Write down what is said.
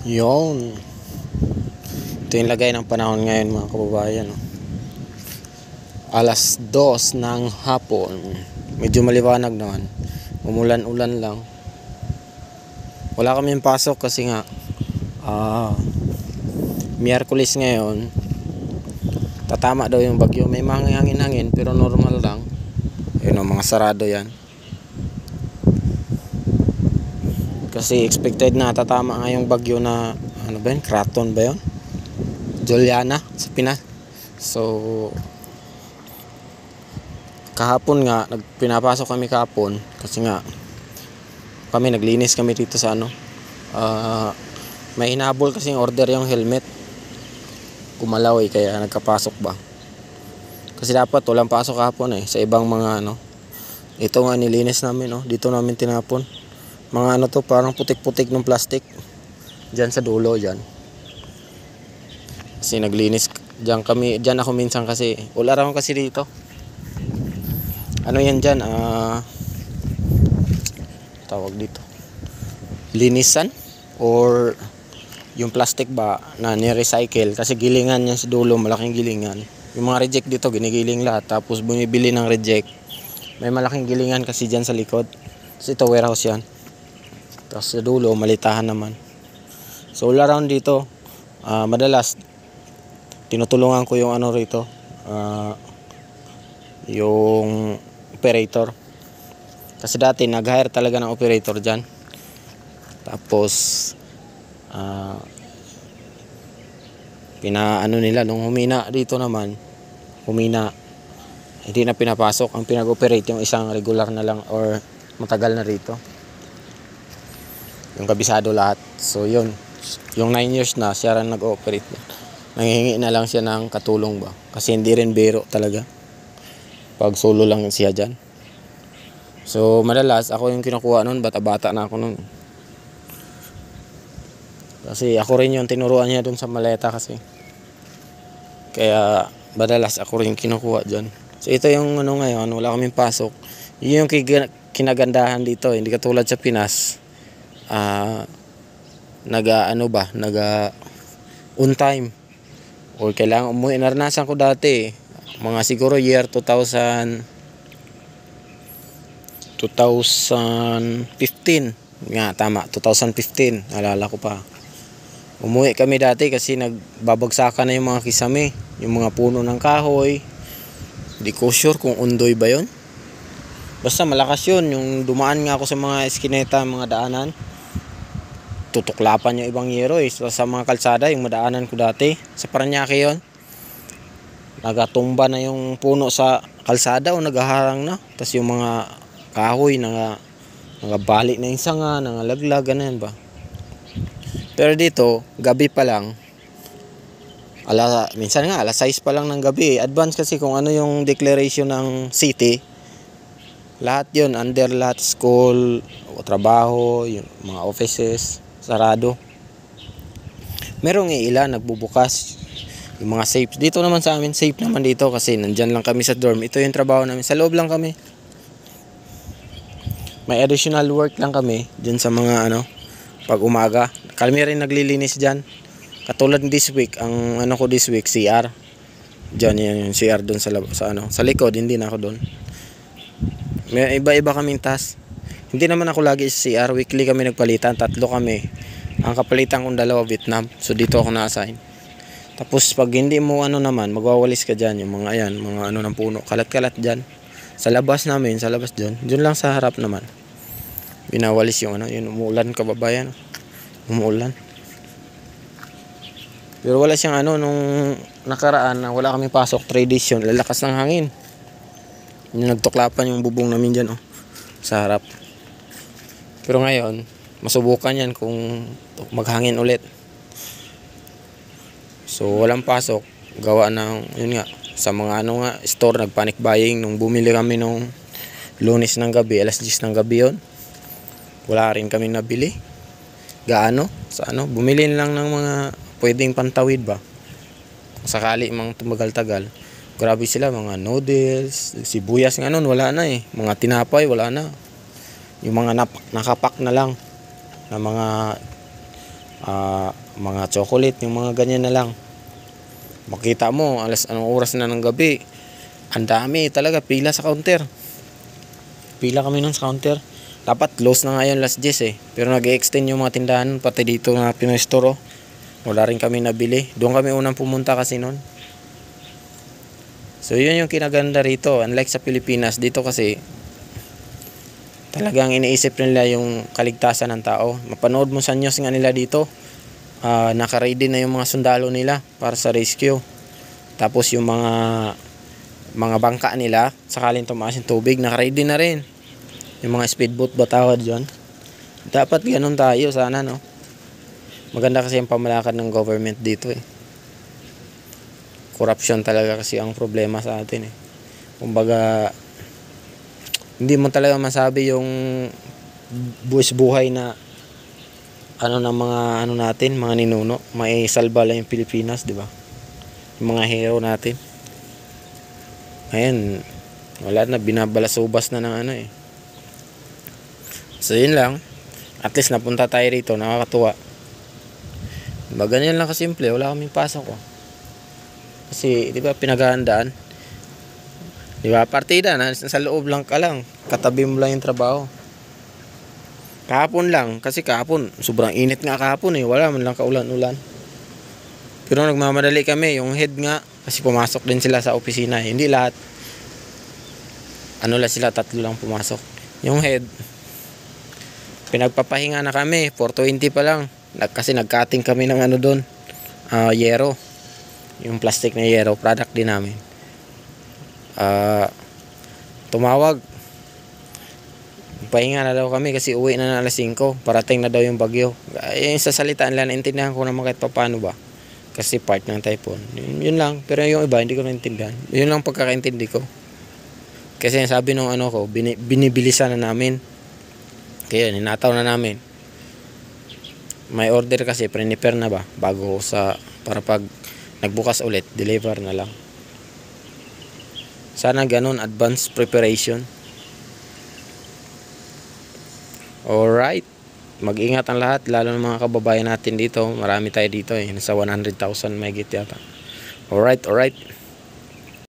Yun. Ito yung lagay ng panahon ngayon mga kababayan. Alas 2 ng hapon. Medyo maliwanag naman. Umulan-ulan lang. Wala kaming pasok kasi nga Miyerkules ngayon. Tatama daw yung bagyo. May mga hangin-hangin pero normal lang. Ayun, mga sarado yan. Kasi expected na tatama nga yung bagyo na ano ba yun? Kraton ba yun? Juliana sa Pinas. So kahapon nga pinapasok kami kahapon kasi nga kami naglinis kami dito sa may hinabol kasi order yung helmet. Kumalaw kaya nagkapasok ba. Kasi dapat walang pasok kahapon sa ibang mga ito nga nilinis namin dito namin tinapon. Mga to parang putik-putik ng plastic. Diyan sa dulo diyan. Kasi naglinis diyan ako minsan kasi wala raw kasi dito. Ano yan diyan? Tawag dito. Linisan or yung plastic ba na ni-recycle kasi gilingan yan sa dulo, malaking gilingan. Yung mga reject dito ginigiling lahat tapos bumibili ng reject. May malaking gilingan kasi diyan sa likod. Kasi ito warehouse yan. Tapos sa dulo malitahan naman. So all around dito madalas tinutulungan ko yung rito yung operator. Kasi dati nag-hire talaga ng operator dyan. Tapos nila nung humina dito naman, hindi na pinapasok. Ang pinag-operate yung isang regular na lang or matagal na rito. Yung kabisado lahat. So yun, yung 9 years na siya rin nag-ooperate. Nanghihingi na lang siya ng katulong ba. Kasi hindi rin biro talaga pag solo lang siya dyan. So madalas ako yung kinukuha nun, bata-bata na ako nun. Kasi ako rin yung tinuruan niya dun sa maleta kasi. Kaya madalas ako rin kinukuha dyan. So ito yung ngayon, wala kaming pasok. Yun yung kinagandahan dito. Hindi katulad sa Pinas. On time. O kailangan umuwi. Naranasan ko dati. Mga siguro year 2015. Nga, tama. 2015. Alala ko pa. Umuwi kami dati kasi nagbabagsakan na yung mga kisame. Yung mga puno ng kahoy. Hindi ko sure kung undoy ba yun. Basta malakas yun. Yung dumaan nga ako sa mga eskineta, mga daanan. Tutuklapan yung ibang yero sa mga kalsada. Yung madaanan ko dati. Sa Paranaque yun. Nagatumba na yung puno sa kalsada o nagaharang na. Tapos yung mga kahoy nagabali na yung sanga, nangalaglag, ganun ba. Pero dito, gabi pa lang. Minsan nga, alas 6 pa lang ng gabi. Advance kasi kung ano yung declaration ng city. Lahat yun, under lahat, school, trabaho, yung mga offices, sarado. Merong ilan nagbubukas. Yung mga safe. Dito naman sa amin, safe naman dito kasi nandyan lang kami sa dorm. Ito yung trabaho namin. Sa loob lang kami. May additional work lang kami dyan sa mga pag umaga. Kami rin naglilinis dyan. Katulad this week, ang ko this week, CR. Dyan yung CR dun sa likod, hindi na ako dun. May iba-iba kaming task. Hindi naman ako lagi sa CR. Weekly kami nagpalitan. 3 kami. Ang kapalitan kong 2 Vietnam. So dito ako na-assign. Tapos pag hindi mo naman, magwawalis ka dyan. Yung mga mga ng puno. Kalat-kalat dyan. Sa labas namin, sa labas dyan. Dyan lang sa harap naman. Binawalis yung yung umuulan kababayan. Umuulan. Pero wala siyang nung nakaraan na wala kaming pasok, 3 days yun. Lalakas ng hangin. Yung nagtuklapan yung bubong namin dyan sa harap. Pero ngayon, masubukan yan kung maghangin ulit. So walang pasok. Gawa ng yun nga. Sa mga store, nagpanic buying. Nung bumili kami nung Lunes ng gabi, alas 10 ng gabi yun. Wala rin kami nabili. Sa bumili lang ng mga pwedeng pantawid ba. Sakali mang tumagal-tagal. Grabe sila, mga noodles, sibuyas nga nun, wala na Mga tinapay, wala na. Yung mga nakapak na lang na mga mga chocolate, yung mga ganyan na lang. Makita mo anong oras na ng gabi, ang dami talaga, pila sa counter. Pila kami nun sa counter. Dapat close na nga yun last 10 eh, pero nag-extend yung mga tindahan pati dito na Pinoy Store. Wala rin kami nabili. Doon kami unang pumunta kasi nun. So yun yung kinaganda rito. Unlike sa Pilipinas, dito kasi talagang iniisip nila yung kaligtasan ng tao. Mapanood mo sa news nga nila dito, naka-ready na yung mga sundalo nila para sa rescue. Tapos yung mga bangka nila, sakaling tumaas yung tubig, naka-ready na rin. Yung mga speedboat ba tawag dyan. Dapat ganun tayo sana, no? Maganda kasi yung pamalakad ng government dito eh. Corruption talaga kasi ang problema sa atin eh. Kumbaga, hindi mo talaga masabi yung buhay na ng mga natin, mga ninuno. May salba lang yung Pilipinas, di ba? Yung mga hero natin. Ngayon, wala na, binabalasubas na ng eh. So yun lang. At least napunta tayo rito, nakakatuwa. Diba, ganyan lang kasimple, wala kaming pasok ko. Kasi, di ba, pinaghahandaan. Di ba, partida na, sa loob lang ka lang. Katabi mo lang yung trabaho. Kahapon lang, kasi kahapon, sobrang init nga kahapon eh. Wala man lang kaulan-ulan. Pero nagmamadali kami, yung head nga, kasi pumasok din sila sa opisina. Hindi lahat. Lang sila, 3 lang pumasok. Yung head, pinagpapahinga na kami, 4:20 pa lang. Kasi nag-cutting kami ng doon, yero. Yung plastic na yero, product din namin. Tumawag. Pahinga na daw kami kasi uwi na ng alas 5. Parating na daw yung bagyo. Yung sa salita nila, naintindihan ko naman kahit paano ba. Kasi part ng typhoon. Yun lang. Pero yung iba, hindi ko naintindihan. Yun lang pagkakaintindi ko. Kasi sabi nung ko, binibilisan na namin. Kaya ninataw na namin. May order kasi, prepare na ba? Bago para pag nagbukas ulit, deliver na lang. Sana ganun, advanced preparation. Alright. Mag-ingat ang lahat, lalo ng mga kababayan natin dito. Marami tayo dito eh. Nasa 100,000 mahigit yata. Alright.